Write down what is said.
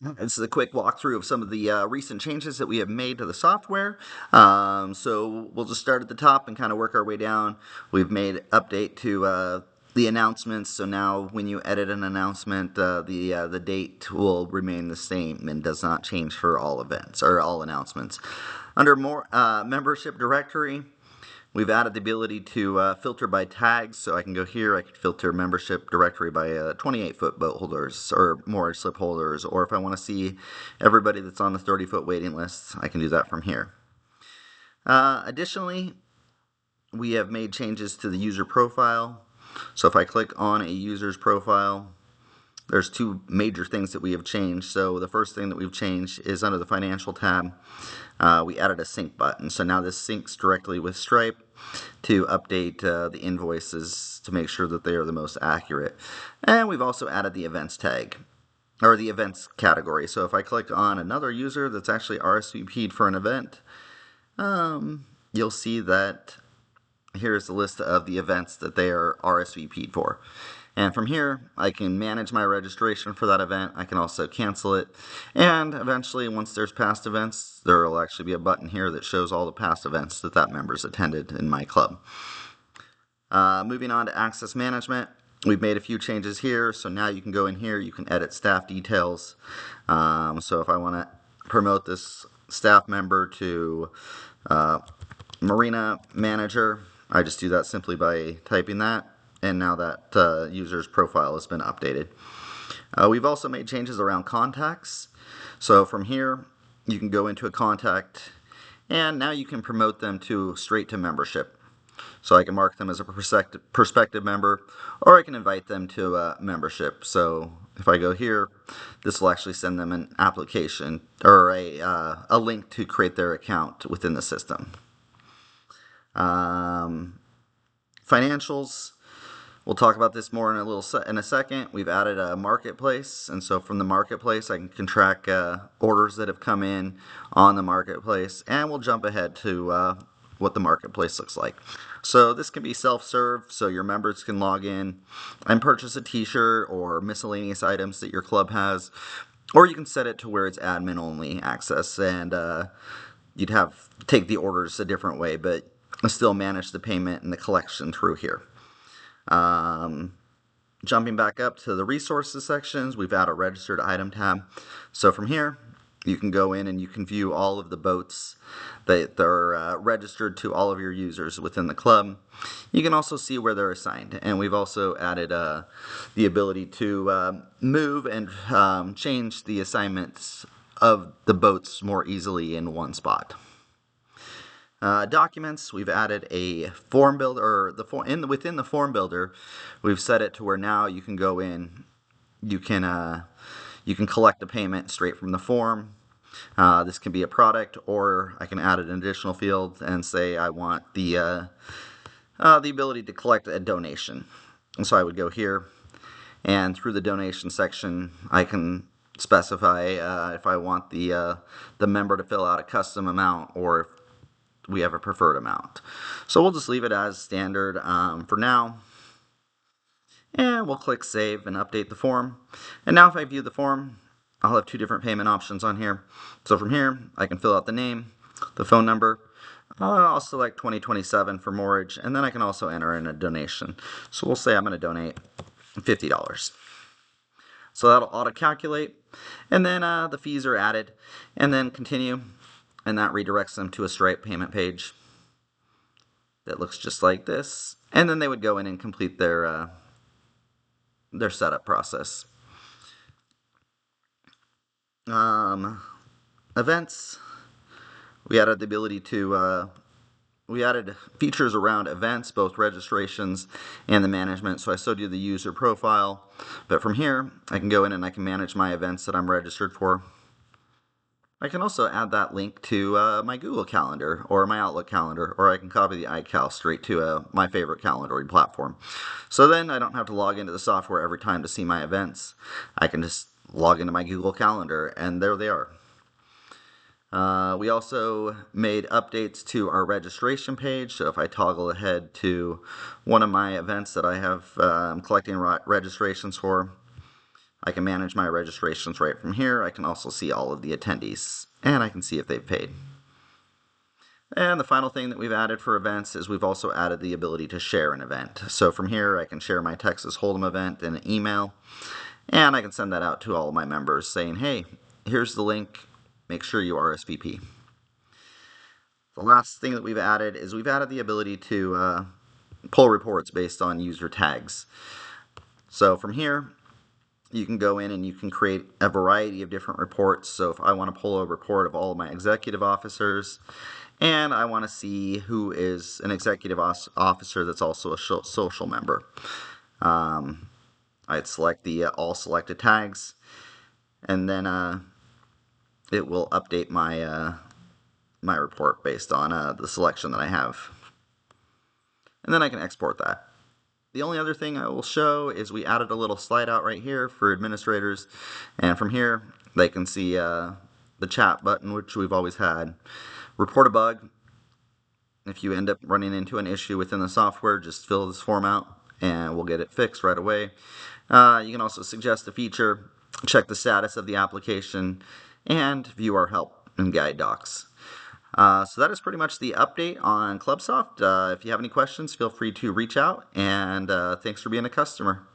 This is a quick walkthrough of some of the recent changes that we have made to the software. So we'll just start at the top and kind of work our way down. We've made update to the announcements. So now when you edit an announcement, the date will remain the same and does not change for all events or all announcements. Under more membership directory, we've added the ability to filter by tags, so I can go here, I can filter membership directory by 28-foot boat holders or moored slip holders, or if I want to see everybody that's on the 30-foot waiting list, I can do that from here. Additionally, we have made changes to the user profile. So if I click on a user's profile, there's two major things that we have changed. So the first thing that we've changed is under the financial tab, we added a sync button. So now this syncs directly with Stripe to update the invoices to make sure that they are the most accurate. And we've also added the events tag, or the events category. So if I click on another user that's actually RSVP'd for an event, you'll see that here's the list of the events that they are RSVP'd for. And from here, I can manage my registration for that event. I can also cancel it. And eventually, once there's past events, there will actually be a button here that shows all the past events that that member's attended in my club. Moving on to access management, we've made a few changes here. So now you can go in here, you can edit staff details. So if I want to promote this staff member to Marina Manager, I just do that simply by typing that, and now that user's profile has been updated. We've also made changes around contacts. So from here, you can go into a contact, and now you can promote them straight to membership. So I can mark them as a prospective member, or I can invite them to membership. So if I go here, this will actually send them an application or a link to create their account within the system. Financials, we'll talk about this more in a second. We've added a marketplace, and so from the marketplace I can track orders that have come in on the marketplace, and we'll jump ahead to what the marketplace looks like. So this can be self-serve, so your members can log in and purchase a t-shirt or miscellaneous items that your club has, or you can set it to where it's admin only access, and you'd take the orders a different way, but still manage the payment and the collection through here. Jumping back up to the resources sections, we've added a registered item tab. So from here, you can go in and you can view all of the boats that are registered to all of your users within the club. You can also see where they're assigned, and we've also added the ability to move and change the assignments of the boats more easily in one spot. Documents, we've added a form builder, or within the form builder, we've set it to where now you can go in, you can collect the payment straight from the form. This can be a product, or I can add an additional field and say I want the ability to collect a donation. And so I would go here, and through the donation section, I can specify if I want the member to fill out a custom amount, or if we have a preferred amount. So we'll just leave it as standard for now. And we'll click Save and update the form. And now if I view the form, I'll have two different payment options on here. So from here, I can fill out the name, the phone number. I'll select 2027 for mortgage, and then I can also enter in a donation. So we'll say I'm going to donate $50. So that'll auto-calculate, and then the fees are added, and then continue, and that redirects them to a Stripe payment page that looks just like this, and then they would go in and complete their setup process. Events, we added the ability to we added features around events, both registrations and the management. So I showed you the user profile, but from here I can go in and I can manage my events that I'm registered for. I can also add that link to my Google Calendar or my Outlook calendar, or I can copy the iCal straight to my favorite calendaring platform. So then I don't have to log into the software every time to see my events. I can just log into my Google Calendar, and there they are. We also made updates to our registration page. So if I toggle ahead to one of my events that I have collecting registrations for, I can manage my registrations right from here. I can also see all of the attendees, and I can see if they've paid. And the final thing that we've added for events is we've also added the ability to share an event. So from here, I can share my Texas Hold'em event in an email, and I can send that out to all of my members saying, hey, here's the link, make sure you RSVP. The last thing that we've added is we've added the ability to pull reports based on user tags. So from here, you can go in and you can create a variety of different reports. So if I want to pull a report of all of my executive officers, and I want to see who is an executive officer that's also a social member, I'd select the all selected tags, and then it will update my my report based on the selection that I have. And then I can export that. The only other thing I will show is we added a little slide out right here for administrators, and from here they can see the chat button, which we've always had. Report a bug. If you end up running into an issue within the software, just fill this form out and we'll get it fixed right away. You can also suggest a feature, check the status of the application, and view our help and guide docs. So that is pretty much the update on ClubSoft. If you have any questions, feel free to reach out, and thanks for being a customer.